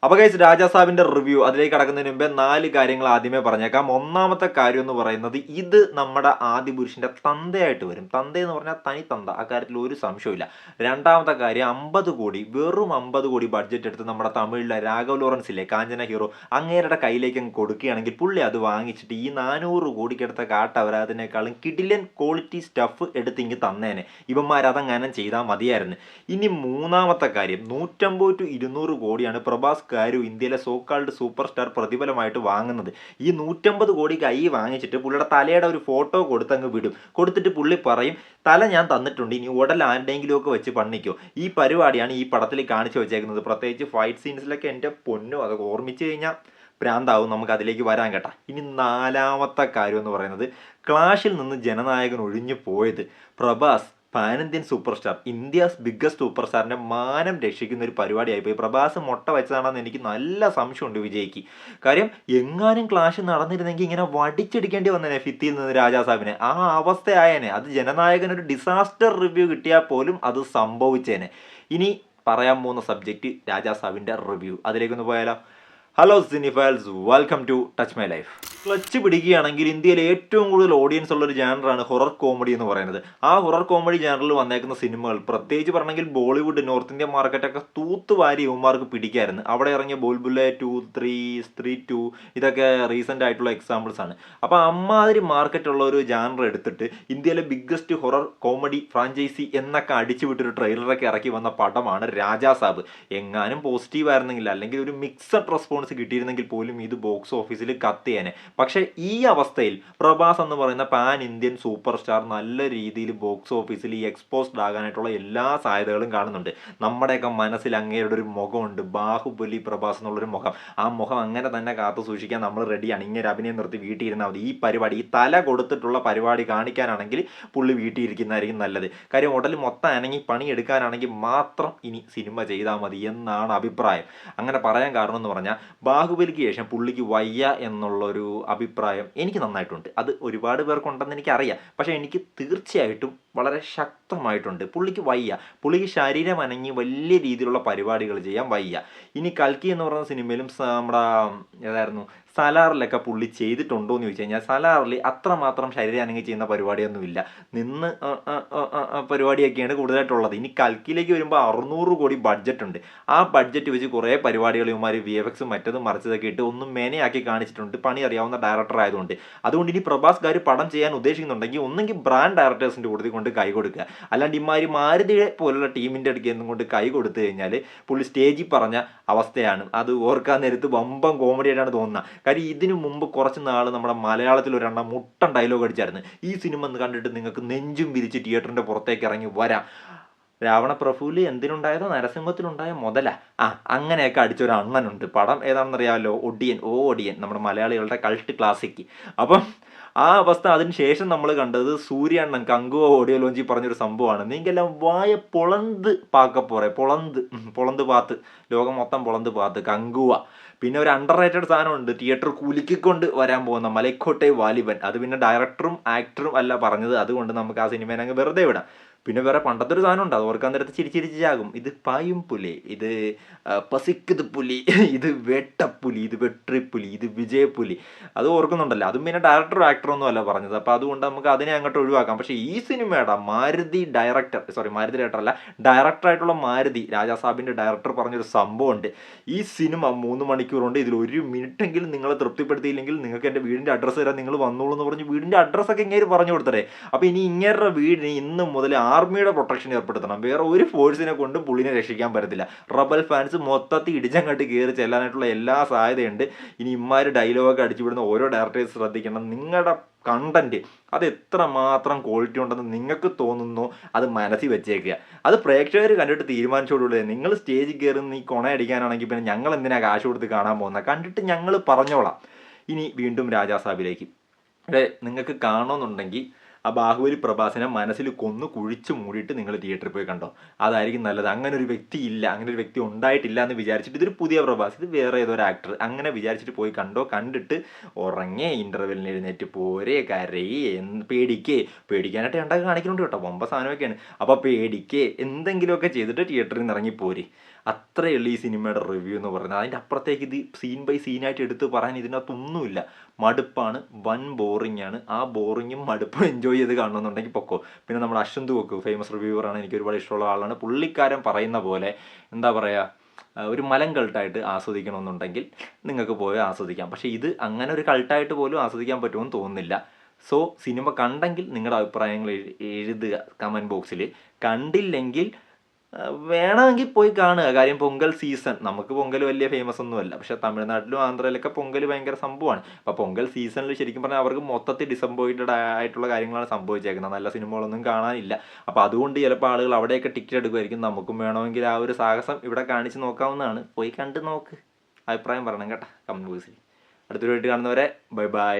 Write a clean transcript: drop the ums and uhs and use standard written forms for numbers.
അപ്പോൾ guys രാജാസാബിന്റെ review അതിലേക്ക് കടക്കുന്നതിന് മുമ്പേ 4 കാര്യങ്ങൾ ആദ്യമേ പറഞ്ഞേക്കാം. ഒന്നാമത്തെ കാര്യം എന്ന് പറയുന്നത് ഇത് നമ്മുടെ ആദിപുരുഷന്റെ തന്തയായിട്ട് വരും. തന്ത എന്ന് പറഞ്ഞാൽ തനി തന്ത, അക്കാര്യത്തിൽ ഒരു സംശയമില്ല. രണ്ടാമത്തെ കാര്യം 50 കോടി, വെറും 50 കോടി ബഡ്ജറ്റ് എടുത്ത് നമ്മുടെ തമിഴിലെ രാഘവ് ലോറൻസ് ഇല്ലേ, കാഞ്ചന ഹീറോ, അങ്ങേരുടെ കയ്യിലേക്ക് അങ്ങ് കൊടുക്കുകയാണെങ്കിൽ പുള്ളി അത് വാങ്ങിച്ചിട്ട് ഈ 400 കോടിക്കെടുത്ത കാട്ടവരാതിനേക്കാളും കിടിലൻ ക്വാളിറ്റി സ്റ്റഫ് എടുത്ത് ഇങ്ങ് തന്നേനെ. ഇവന്മാരതങ്ങനെ ചെയ്താൽ മതിയായിരുന്നു. ഇനി മൂന്നാമത്തെ കാര്യം 150 to 200 കോടിയാണ് പ്രഭാസ് കാരു ഇന്ത്യയിലെ സോക്കാൾഡ് സൂപ്പർ സ്റ്റാർ പ്രതിഫലമായിട്ട് വാങ്ങുന്നത്. ഈ 150 കോടി കൈ വാങ്ങിച്ചിട്ട് പുള്ളിയുടെ തലയുടെ ഒരു ഫോട്ടോ കൊടുത്തങ്ങ് വിടും. കൊടുത്തിട്ട് പുള്ളി പറയും, തല ഞാൻ തന്നിട്ടുണ്ട്, ഇനി ഉടൽ ആരുടെയെങ്കിലും ഒക്കെ വെച്ച് പണിക്കോ. ഈ പരിപാടിയാണ് ഈ പടത്തിൽ കാണിച്ചു വെച്ചേക്കുന്നത്. പ്രത്യേകിച്ച് ഫൈറ്റ് സീൻസിലൊക്കെ എൻ്റെ പൊന്നോ, അതൊക്കെ ഓർമ്മിച്ച് കഴിഞ്ഞാൽ ഭ്രാന്താവും. നമുക്ക് അതിലേക്ക് വരാൻ കേട്ടാ. ഇനി നാലാമത്തെ കാര്യം എന്ന് പറയുന്നത് ക്ലാഷിൽ നിന്ന് ജനനായകൻ ഒഴിഞ്ഞു പോയത് Prabhas pan Indian super star, India's biggest super സ്റ്റാറിൻ്റെ മാനം രക്ഷിക്കുന്ന ഒരു പരിപാടിയായിപ്പോയി. പ്രഭാസ് മുട്ട വെച്ചതാണെന്ന് എനിക്ക് നല്ല സംശയമുണ്ട് വിജയ്ക്ക്. കാര്യം എങ്ങാനും ക്ലാഷ് നടന്നിരുന്നെങ്കിൽ ഇങ്ങനെ വടിച്ചെടുക്കേണ്ടി വന്നേനെ ഫിത്തിയിൽ നിന്ന് രാജാസാബിനെ. ആ അവസ്ഥയായേനെ. അത് ജനനായകൻ ഒരു ഡിസാസ്റ്റർ റിവ്യൂ കിട്ടിയാൽ പോലും അത് സംഭവിച്ചേനെ. ഇനി പറയാൻ പോകുന്ന സബ്ജക്റ്റ് രാജാസാബിൻ്റെ റിവ്യൂ. അതിലേക്കൊന്ന് പോയാലോ. Hello cinephiles, welcome to Touch My Life. Clutch പിടിക്കുകയാണെങ്കിൽ ഇന്ത്യയിലെ ഏറ്റവും കൂടുതൽ ഓഡിയൻസ് ഉള്ളൊരു ജാനറാണ് ഹൊറർ കോമഡി എന്ന് പറയുന്നത്. ആ ഹൊറർ കോമഡി ജാനറിൽ വന്നേക്കുന്ന സിനിമകൾ പ്രത്യേകിച്ച് പറഞ്ഞെങ്കിൽ ബോളിവുഡ്, നോർത്ത് ഇന്ത്യൻ മാർക്കറ്റൊക്കെ തൂത്തുവാരി യുവമാർക്ക് പിടിക്കായിരുന്നു. അവിടെ ഇറങ്ങിയ ബുൾബുലെ 2, 3, സ്ത്രീ 2 ഇതൊക്കെ റീസെൻ്റ് ആയിട്ടുള്ള എക്സാമ്പിൾസ് ആണ്. അപ്പോൾ അമ്മാതിരി മാർക്കറ്റുള്ള ഒരു ജാനർ എടുത്തിട്ട് ഇന്ത്യയിലെ ബിഗ്ഗസ്റ്റ് ഹൊറർ കോമഡി ഫ്രാഞ്ചൈസി എന്നൊക്കെ അടിച്ചു വിട്ടൊരു ട്രെയിലറൊക്കെ ഇറക്കി വന്ന പടമാണ് രാജാസാബ്. എങ്ങാനും പോസിറ്റീവ് ആയിരുന്നെങ്കിൽ, അല്ലെങ്കിൽ ഒരു മിക്സഡ് റെസ്പോൺസ് കിട്ടിയിരുന്നെങ്കിൽ പോലും ഇത് ബോക്സ് ഓഫീസിൽ കത്തിയേനെ. പക്ഷേ ഈ അവസ്ഥയിൽ പ്രഭാസ് എന്ന് പറയുന്ന പാൻ ഇന്ത്യൻ സൂപ്പർ സ്റ്റാർ നല്ല രീതിയിൽ ബോക്സ് ഓഫീസിൽ ഈ എക്സ്പോസ്ഡ് ആകാനായിട്ടുള്ള എല്ലാ സാധ്യതകളും കാണുന്നുണ്ട്. നമ്മുടെയൊക്കെ മനസ്സിൽ അങ്ങേരുടെ ഒരു മുഖമുണ്ട്, ബാഹുബലി പ്രഭാസ് എന്നുള്ളൊരു മുഖം. ആ മുഖം അങ്ങനെ തന്നെ കാത്തു സൂക്ഷിക്കാൻ നമ്മൾ റെഡിയാണ്. ഇങ്ങനെ അഭിനയം നിർത്തി വീട്ടിൽ ഇരുന്നാൽ മതി. ഈ പരിപാടി, ഈ തല കൊടുത്തിട്ടുള്ള പരിപാടി കാണിക്കാനാണെങ്കിൽ പുള്ളി വീട്ടിൽ ഇരിക്കുന്നതായിരിക്കും നല്ലത്. കാര്യം ഉടൽ മൊത്തം അനങ്ങി പണിയെടുക്കാനാണെങ്കിൽ മാത്രം ഇനി സിനിമ ചെയ്താൽ മതി എന്നാണ് അഭിപ്രായം. അങ്ങനെ പറയാൻ കാരണം എന്ന് പറഞ്ഞാൽ ബാഹുബലിക്ക് ശേഷം പുള്ളിക്ക് വയ്യ എന്നുള്ളൊരു അഭിപ്രായം എനിക്ക് നന്നായിട്ടുണ്ട്. അത് ഒരുപാട് പേർക്കുണ്ടെന്ന് എനിക്കറിയാം. പക്ഷേ എനിക്ക് തീർച്ചയായിട്ടും വളരെ ശക്തമായിട്ടുണ്ട്. പുള്ളിക്ക് വയ്യ. പുള്ളിക്ക് ശരീരം അനങ്ങി വലിയ രീതിയിലുള്ള പരിപാടികൾ ചെയ്യാൻ വയ്യ. ഇനി കൽക്കി എന്ന് പറയുന്ന സിനിമയിലും നമ്മുടെ ഏതായിരുന്നു സലാറിലൊക്കെ പുള്ളി ചെയ്തിട്ടുണ്ടോ എന്ന് ചോദിച്ചു കഴിഞ്ഞാൽ സലാറിൽ അത്രമാത്രം ശരീരം അനങ്ങി ചെയ്യുന്ന പരിപാടിയൊന്നുമില്ല. നിന്ന് പരിപാടിയൊക്കെയാണ് കൂടുതലായിട്ടുള്ളത്. ഇനി കൽക്കിയിലേക്ക് വരുമ്പോൾ 600 കോടി ബഡ്ജറ്റ് ഉണ്ട്. ആ ബഡ്ജറ്റ് വെച്ച് കുറേ പരിപാടികൾ ഇവന്മാർ VFX മറ്റതും മറിച്ചതൊക്കെ ഇട്ട് ഒന്നും മെനയാക്കി കാണിച്ചിട്ടുണ്ട്, പണി അറിയാവുന്ന ഡയറക്ടർ ആയതുകൊണ്ട്. അതുകൊണ്ട് ഇനി പ്രഭാസ്കാർ പടം ചെയ്യാൻ ഉദ്ദേശിക്കുന്നുണ്ടെങ്കിൽ ഒന്നെങ്കിൽ ബ്രാൻഡ് ഡയറക്ടേഴ്സിൻ്റെ കൂടെ കൊണ്ട് കൈ കൊടുക്കുക. അല്ലാണ്ട് ഇമാരി മാരുതിയെ പോലുള്ള ടീമിൻ്റെ അടുത്ത് എന്നും കൊണ്ട് കൈ കൊടുത്തു കഴിഞ്ഞാൽ പുള്ളി സ്റ്റേജിൽ പറഞ്ഞ അവസ്ഥയാണ്. അത് ഓർക്കാൻ നേരത്ത് വമ്പം കോമഡി ആയിട്ടാണ് തോന്നുന്നത്. കാര്യം ഇതിനു മുമ്പ് കുറച്ച് നാൾ നമ്മുടെ മലയാളത്തിൽ ഒരെണ്ണം മുട്ടൻ ഡയലോഗ് അടിച്ചായിരുന്നു. ഈ സിനിമ എന്ന് കണ്ടിട്ട് നിങ്ങൾക്ക് നെഞ്ചും വിരിച്ച് തിയേറ്ററിൻ്റെ പുറത്തേക്ക് ഇറങ്ങി വരാം. രാവണപ്രഭുവിൽ എന്തിനുണ്ടായതോ നരസിംഹത്തിലുണ്ടായ മുതല അങ്ങനെയൊക്കെ അടിച്ചൊരു അണ്ണനുണ്ട്. പടം ഏതാണെന്നറിയാമല്ലോ, ഒടിയൻ. ഒടിയൻ, നമ്മുടെ മലയാളികളുടെ കൾട്ട് ക്ലാസിക്ക്. അപ്പം ആ അവസ്ഥ അതിന് ശേഷം നമ്മൾ കണ്ടത് സൂര്യണ്ണൻ കങ്കുവ ഓഡിയോ ലോഞ്ചിൽ പറഞ്ഞൊരു സംഭവമാണ്. നീങ്കെല്ലാം വായ പൊളന്ത് പാക്കപ്പോറെ, പൊളന്ത് പാത്ത്, ലോകം മൊത്തം പൊളന്ത് പാത്ത് കങ്കുവ. പിന്നെ ഒരു അണ്ടർ റേറ്റഡ് സാധനമുണ്ട്, തിയേറ്റർ കുലുക്കിക്കൊണ്ട് വരാൻ പോകുന്ന മലൈക്കോട്ടെ വാലിബൻ. അത് പിന്നെ ഡയറക്ടറും ആക്ടറും അല്ല പറഞ്ഞത്, അതുകൊണ്ട് നമുക്ക് ആ സിനിമേനെ അങ്ങ് വെറുതെ വിടാം. പിന്നെ വേറെ പണ്ടത്തെ ഒരു സാധനം ഉണ്ട്, അത് ഓർക്കാൻ നേരത്ത് ചിരിച്ചിരിച്ചാകും. ഇത് പായും പുലി, ഇത് പസിക്കത് പുലി, ഇത് വേട്ടപ്പുലി, ഇത് വെട്രിപ്പുലി, ഇത് വിജയപ്പുലി. അത് ഓർക്കുന്നുണ്ടല്ലോ. അതും പിന്നെ ഡയറക്ടറും ആക്ടറും ഒന്നും അല്ല പറഞ്ഞത്. അപ്പോൾ അതുകൊണ്ട് നമുക്ക് അതിനെ അങ്ങോട്ട് ഒഴിവാക്കാം. പക്ഷേ ഈ സിനിമയുടെ മാരുതി ഡയറക്ടറായിട്ടുള്ള മാരുതി രാജാസാബിൻ്റെ ഡയറക്ടർ പറഞ്ഞൊരു സംഭവമുണ്ട്. ഈ സിനിമ 3 മണിക്കൂറുണ്ട്, ഇതിൽ 1 മിനിറ്റെങ്കിലും നിങ്ങളെ തൃപ്തിപ്പെടുത്തിയില്ലെങ്കിൽ നിങ്ങൾക്ക് എൻ്റെ വീടിൻ്റെ അഡ്രസ്സ് തരാൻ നിങ്ങൾ വന്നോളൂ എന്ന് പറഞ്ഞ് വീടിൻ്റെ അഡ്രസ്സൊക്കെ ഇങ്ങനെ പറഞ്ഞു കൊടുത്തേ. അപ്പോൾ ഇനി ഇങ്ങേരുടെ വീടിന് ഇന്ന് മുതൽ ആർമിയുടെ പ്രൊട്ടക്ഷൻ ഏർപ്പെടുത്തണം. വേറെ ഒരു ഫോഴ്സിനെ കൊണ്ടും പുള്ളിനെ രക്ഷിക്കാൻ പറ്റത്തില്ല. റബൽ ഫാൻസ് മൊത്തത്തിൽ ഇടിച്ചങ്ങോട്ട് കയറി ചെല്ലാനായിട്ടുള്ള എല്ലാ സാധ്യതയുണ്ട്. ഇനി ഇമ്മാര് ഡയലോഗൊക്കെ അടിച്ചുവിടുന്ന ഓരോ ഡയറക്ടേഴ്സ് ശ്രദ്ധിക്കണം. നിങ്ങളുടെ കണ്ടന്റ് അത് എത്രമാത്രം ക്വാളിറ്റി ഉണ്ടെന്ന് നിങ്ങൾക്ക് തോന്നുന്നു അത് മനസ്സിൽ വെച്ചേക്കുക. അത് പ്രേക്ഷകർ കണ്ടിട്ട് തീരുമാനിച്ചോളൂ. നിങ്ങൾ സ്റ്റേജിൽ കയറി നീ കൊണയടിക്കാനാണെങ്കിൽ പിന്നെ ഞങ്ങൾ എന്തിനാ കാശ് കൊടുത്ത് കാണാൻ പോകുന്നത്? കണ്ടിട്ട് ഞങ്ങൾ പറഞ്ഞോളാം. ഇനി വീണ്ടും രാജാസാബിലേക്ക്. നിങ്ങൾക്ക് കാണണമെന്നുണ്ടെങ്കിൽ ആ ബാഹുബലി പ്രഭാസിനെ മനസ്സിൽ കൊന്നു കുഴിച്ച് മൂടിയിട്ട് നിങ്ങൾ തിയേറ്ററിൽ പോയി കണ്ടോ, അതായിരിക്കും നല്ലത്. അങ്ങനെ ഒരു വ്യക്തി ഇല്ല, അങ്ങനെ ഒരു വ്യക്തി ഉണ്ടായിട്ടില്ല എന്ന് വിചാരിച്ചിട്ട് ഇതൊരു പുതിയ പ്രഭാസ്, ഇത് വേറെ ഏതൊരു ആക്ടർ, അങ്ങനെ വിചാരിച്ചിട്ട് പോയി കണ്ടോ. കണ്ടിട്ട് ഉറങ്ങേ, ഇൻ്റർവെല്ലിന് എഴുന്നേറ്റ് പോരേ, കരയേ, പേടിക്കാനായിട്ട് ഉണ്ടാക്കി കാണിക്കുന്നുണ്ട് കേട്ടോ, വമ്പ സാധനമൊക്കെയാണ്. അപ്പോൾ പേടിക്കേ എന്തെങ്കിലുമൊക്കെ ചെയ്തിട്ട് തിയേറ്ററിൽ നിന്ന് ഇറങ്ങി പോരെ. അത്രയേ ഉള്ളൂ ഈ സിനിമയുടെ റിവ്യൂ എന്ന് പറയുന്നത്. അതിൻ്റെ അപ്പുറത്തേക്ക് ഇത് സീൻ ബൈ സീനായിട്ട് എടുത്ത് പറയാൻ ഇതിനകത്തൊന്നുമില്ല. മടുപ്പാണ്, വൻ ബോറിംഗ് ആണ്. ആ ബോറിങ്ങും മടുപ്പും എൻജോയ് ചെയ്ത് കാണണമെന്നുണ്ടെങ്കിൽ പൊക്കോ. പിന്നെ നമ്മുടെ അശ്വന്ത് കൊക്ക് ഫേമസ് റിവ്യൂവറാണ്, എനിക്ക് ഒരുപാട് ഇഷ്ടമുള്ള ആളാണ്. പുള്ളിക്കാരൻ പറയുന്ന പോലെ എന്താ പറയുക, ഒരു മലം കൾട്ടായിട്ട് ആസ്വദിക്കണമെന്നുണ്ടെങ്കിൽ നിങ്ങൾക്ക് പോയി ആസ്വദിക്കാം. പക്ഷേ ഇത് അങ്ങനെ ഒരു കൾട്ടായിട്ട് പോലും ആസ്വദിക്കാൻ പറ്റുമെന്ന് തോന്നുന്നില്ല. സോ സിനിമ കണ്ടെങ്കിൽ നിങ്ങളുടെ അഭിപ്രായങ്ങൾ എഴുതുക കമൻറ്റ് ബോക്സിൽ. കണ്ടില്ലെങ്കിൽ വേണമെങ്കിൽ പോയി കാണുക. കാര്യം പൊങ്കൽ സീസൺ, നമുക്ക് പൊങ്കൽ വലിയ ഫേമസ് ഒന്നുമല്ല, പക്ഷേ തമിഴ്നാട്ടിലും ആന്ധ്രയിലൊക്കെ പൊങ്കൽ ഭയങ്കര സംഭവമാണ്. അപ്പോൾ പൊങ്കൽ സീസണിൽ ശരിക്കും പറഞ്ഞാൽ അവർക്ക് മൊത്തത്തിൽ ഡിസപ്പോയിൻറ്റഡ് ആയിട്ടുള്ള കാര്യങ്ങളാണ് സംഭവിച്ചേക്കുന്നത്. നല്ല സിനിമകളൊന്നും കാണാനില്ല. അപ്പോൾ അതുകൊണ്ട് ചിലപ്പോൾ ആളുകൾ അവിടെയൊക്കെ ടിക്കറ്റ് എടുക്കുമായിരിക്കും. നമുക്കും വേണമെങ്കിൽ ആ ഒരു സാഹസം ഇവിടെ കാണിച്ച് നോക്കാവുന്നതാണ്. പോയി കണ്ട് നോക്ക്, അഭിപ്രായം പറയണം കേട്ടോ കമൻറ്റ് ബോക്സിൽ. അടുത്തൊരു വീട്ടിൽ കാണുന്നവരെ ബൈ ബൈ.